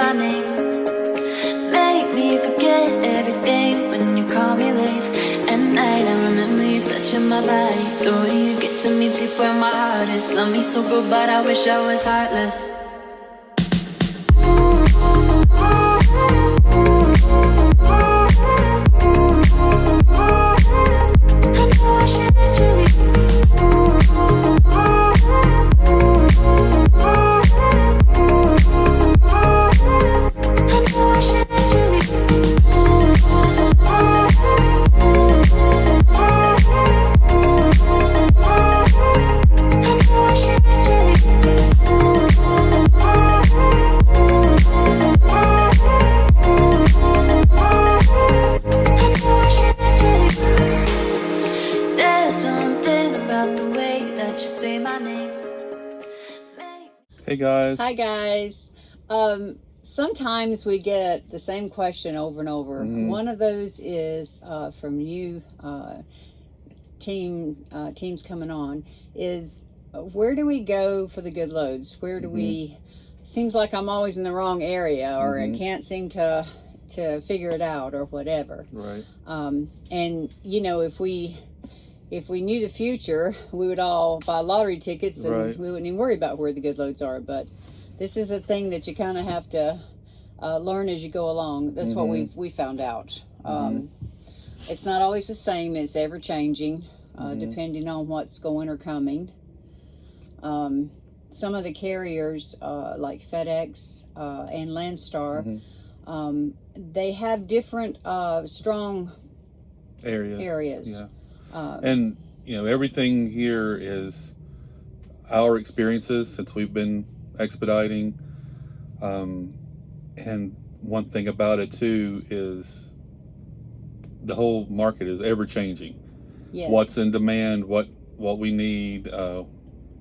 my name. Make me forget everything when you call me late at night. I remember you touching my body. The way you get to me deep where my heart is. Love me so good, but I wish I was heartless. Hey guys. Hi guys. Sometimes we get the same question over and over. One of those is from you teams coming on is where do we go for the good loads? Where do we, seems like I'm always in the wrong area, or I can't seem to figure it out or whatever. Right. And you know, if we knew the future, we would all buy lottery tickets and we wouldn't even worry about where the good loads are. But this is a thing that you kind of have to learn as you go along. That's what we found out. It's not always the same. It's ever changing, depending on what's going or coming. Some of the carriers, like FedEx and Landstar, they have different strong areas. Yeah. And you know, everything here is our experiences since we've been expediting. And one thing about it too is the whole market is ever changing. Yes. What's in demand, what we need,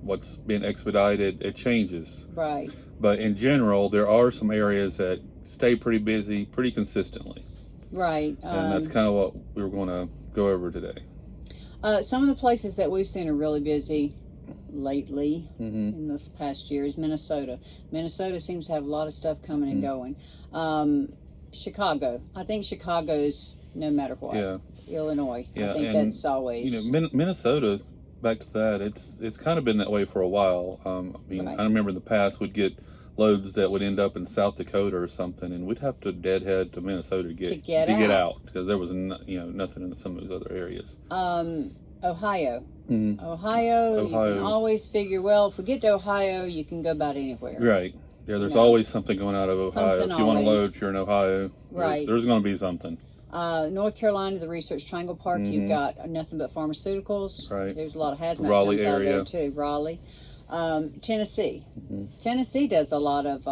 what's being expedited, it changes. Right. But in general, there are some areas that stay pretty busy, pretty consistently. Right. And that's kind of what we were going to go over today. Some of the places that we've seen are really busy lately in this past year is Minnesota. Minnesota seems to have a lot of stuff coming and going. Chicago. I think Chicago's no matter what. Yeah. Illinois. Yeah. I think that's always. You know, Minnesota, back to that, it's kind of been that way for a while. I mean, I remember in the past we'd get loads that would end up in South Dakota or something, and we'd have to deadhead to Minnesota to get out because there was nothing in some of those other areas. Ohio. Ohio, you can always figure, well, if we get to Ohio, you can go about anywhere. Right. Yeah, there's always something going out of Ohio. If you want to load, if you're in Ohio, there's going to be something. North Carolina, the Research Triangle Park, you've got nothing but pharmaceuticals. Right. There's a lot of hazmat Raleigh out area there too. Raleigh. Tennessee. Tennessee does a lot of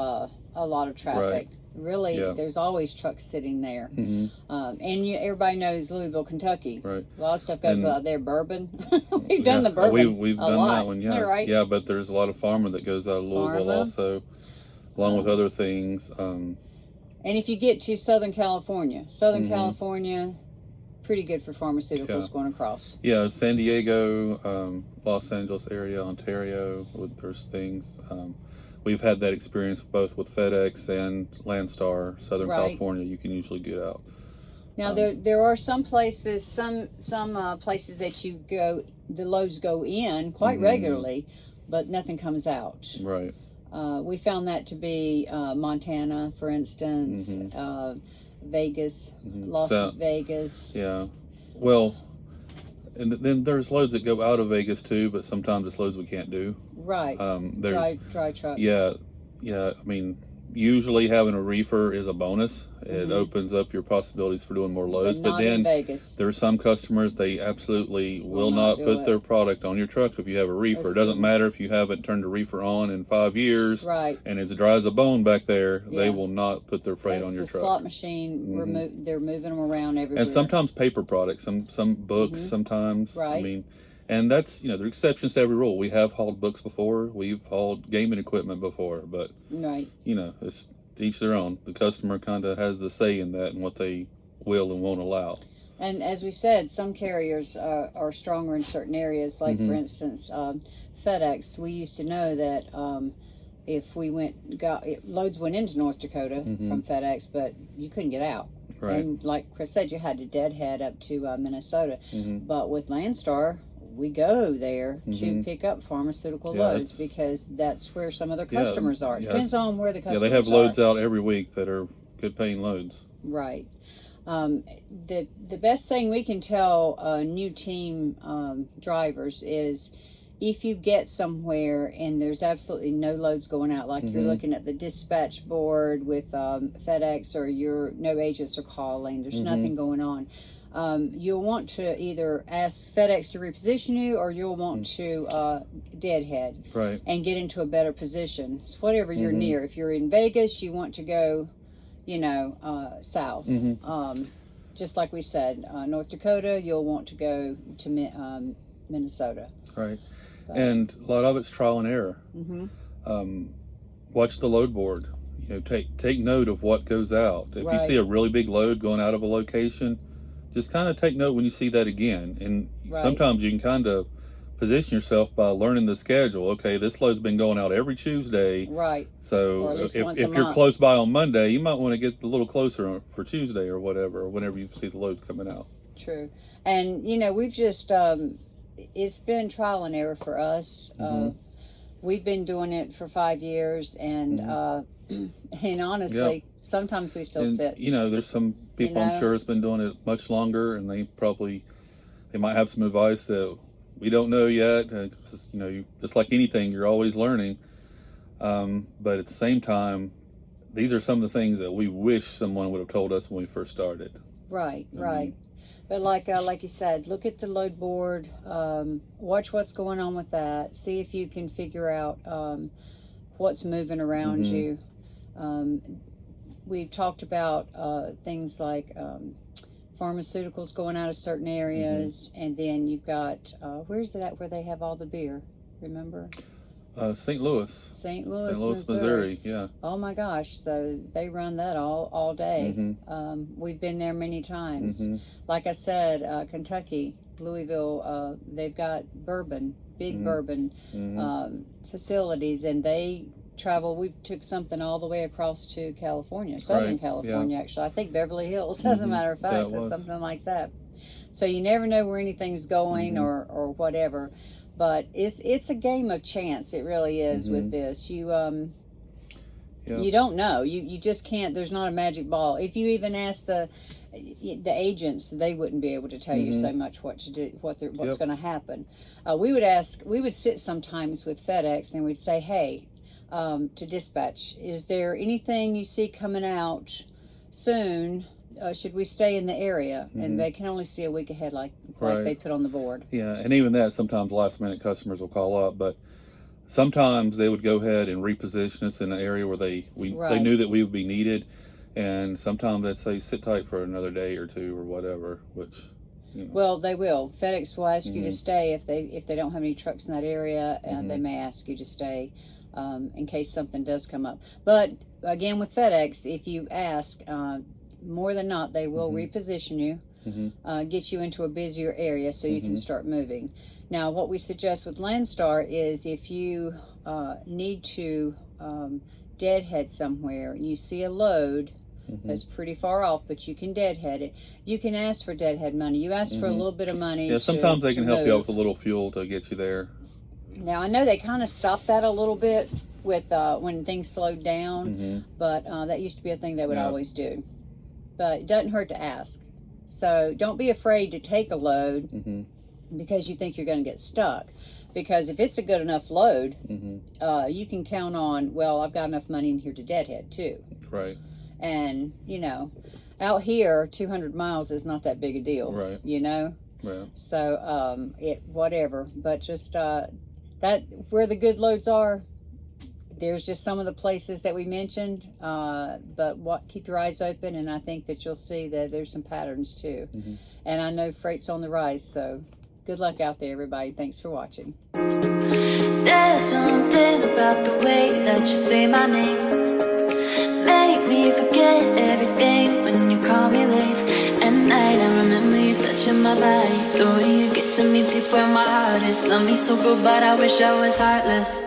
traffic. Right. Really, there's always trucks sitting there. And everybody knows Louisville, Kentucky. Right. A lot of stuff goes out there. Bourbon. We've done the bourbon. We've done lot. that one. Yeah. Right? Yeah, but there's a lot of pharma that goes out of Louisville also, along with other things. And if you get to Southern California, pretty good for pharmaceuticals going across. Yeah, San Diego, Los Angeles area, Ontario, there's things. We've had that experience both with FedEx and Landstar, Southern California. You can usually get out. Now there are some places, some places that you go, the loads go in quite regularly, but nothing comes out. Right. We found that to be Montana, for instance, Vegas, Las Vegas. Yeah. Well, and then there's loads that go out of Vegas too, but sometimes it's loads we can't do. Right. There's dry trucks. Yeah. I mean, usually having a reefer is a bonus. It opens up your possibilities for doing more loads. But then there are some customers, they absolutely will not put their product on your truck if you have a reefer. It doesn't matter if you haven't turned a reefer on in 5 years. Right. And it's dry as a bone back there. They will not put their freight on your truck. Slot machine, they're moving them around everywhere. And sometimes paper products, some books sometimes. Right. I mean, and that's, there are exceptions to every rule. We have hauled books before. We've hauled gaming equipment before. But, it's each their own. The customer kind of has the say in that and what they will and won't allow. And as we said, some carriers are stronger in certain areas. Like, for instance, FedEx, we used to know that if we loads went into North Dakota from FedEx, but you couldn't get out. Right. And like Chris said, you had to deadhead up to Minnesota. But with Landstar, we go there to pick up pharmaceutical loads because that's where some of their customers are. Depends on where the customers are. Yeah, they have loads out every week that are good paying loads. Right. The best thing we can tell new team drivers is if you get somewhere and there's absolutely no loads going out, like you're looking at the dispatch board with FedEx, or no agents are calling, there's nothing going on, you'll want to either ask FedEx to reposition you, or you'll want to deadhead and get into a better position. So whatever you're near. If you're in Vegas, you want to go, south. Just like we said, North Dakota, you'll want to go to Minnesota. Right. And a lot of it's trial and error. Watch the load board. Take note of what goes out. If you see a really big load going out of a location, just kind of take note when you see that again. And sometimes you can kind of position yourself by learning the schedule. Okay, this load's been going out every Tuesday. Right. So if you're close by on Monday, you might want to get a little closer for Tuesday or whatever, or whenever you see the loads coming out. True. And, we've just, it's been trial and error for us. We've been doing it for 5 years, and and honestly, sometimes we still sit. There's some people I'm sure has been doing it much longer, and they might have some advice that we don't know yet. Just like anything, you're always learning. But at the same time, these are some of the things that we wish someone would have told us when we first started. Right. But like you said, look at the load board, watch what's going on with that, see if you can figure out what's moving around you. We've talked about things like pharmaceuticals going out of certain areas, and then you've got, where's it at where they have all the beer, remember? St. Louis, Missouri. Yeah. Oh my gosh! So they run that all day. We've been there many times. Like I said, Kentucky, Louisville, they've got big bourbon facilities, and they travel. We took something all the way across to California, Southern California. Actually, I think Beverly Hills, as a matter of fact, or something like that. So you never know where anything's going or whatever. But it's a game of chance. It really is with this. You don't know. You just can't. There's not a magic ball. If you even ask the agents, they wouldn't be able to tell you so much what to do, what's going to happen. We would sit sometimes with FedEx and we'd say, hey, to dispatch, is there anything you see coming out soon? Should we stay in the area? And they can only see a week ahead, like they put on the board. Yeah, and even that, sometimes last minute customers will call up, but sometimes they would go ahead and reposition us in an area where they knew that we would be needed, and sometimes they'd say sit tight for another day or two or whatever. Which, well, they will. FedEx will ask you to stay if they don't have any trucks in that area, and they may ask you to stay in case something does come up. But again, with FedEx, if you ask. More than not, they will reposition you, get you into a busier area so you can start moving. Now, what we suggest with Landstar is if you need to deadhead somewhere and you see a load that's pretty far off, but you can deadhead it, you can ask for deadhead money. You ask for a little bit of money. Yeah, sometimes they can help you out with a little fuel to get you there. Now, I know they kind of stopped that a little bit with when things slowed down, but that used to be a thing they would always do. But it doesn't hurt to ask. So don't be afraid to take a load because you think you're going to get stuck. Because if it's a good enough load, you can count on, well, I've got enough money in here to deadhead too. Right. And, out here, 200 miles is not that big a deal. Right. Right. So, whatever. But just that where the good loads are, there's just some of the places that we mentioned, but keep your eyes open, and I think that you'll see that there's some patterns too. And I know freight's on the rise, so good luck out there, everybody. Thanks for watching. There's something about the way that you say my name, make me forget everything when you call me late at night. I remember you touching my body, the way you get to me deep where my heart is. Love me so good, but I wish I was heartless.